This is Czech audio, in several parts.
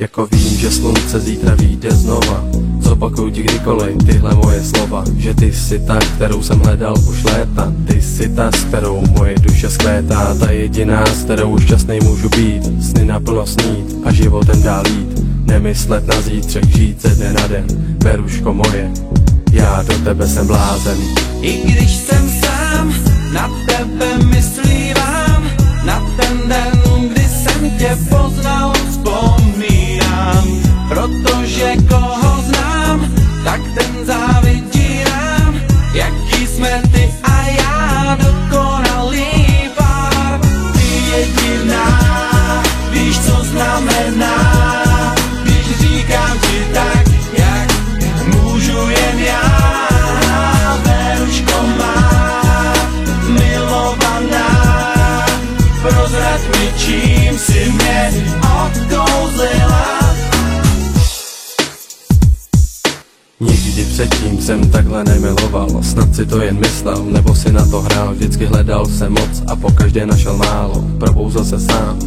Jako vím, že slunce zítra vyjde znova, zopakuju ti kdykoliv tyhle moje slova. Že ty jsi ta, kterou jsem hledal už léta. Ty jsi ta, s kterou moje duše skvétá. Ta jediná, s kterou šťastnej můžu být. Sny naplno snít a životem dál jít. Nemyslet na zítřek, žít ze dne na den. Beruško moje, já do tebe jsem blázen. I když jsem sám, na tebe myslívám. Na ten den, kdy jsem tě poznal, vzpomínám. Protože koho znám, tak ten závidí nám. Jaký jsme ty a já, dokonalý pár. Ty je divná, víš co znamená, když říkám ti tak, jak můžu jen já. Beruško má, milovaná, prozrať mi, čím si mě odkouzlila. Nikdy předtím jsem takhle nemiloval. Snad si to jen myslel, nebo si na to hrál. Vždycky hledal jsem moc a pokaždé našel málo. Probouzl se sám,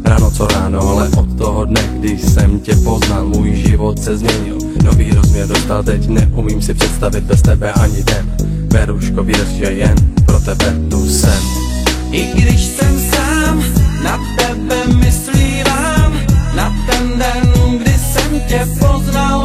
ráno co ráno. Ale od toho dne, když jsem tě poznal, můj život se změnil. Nový rozměr dostal, teď neumím si představit bez tebe ani den. Beruško, věř, že jen pro tebe tu jsem. I když jsem sám, na tebe myslívám. Na ten den, kdy jsem tě poznal,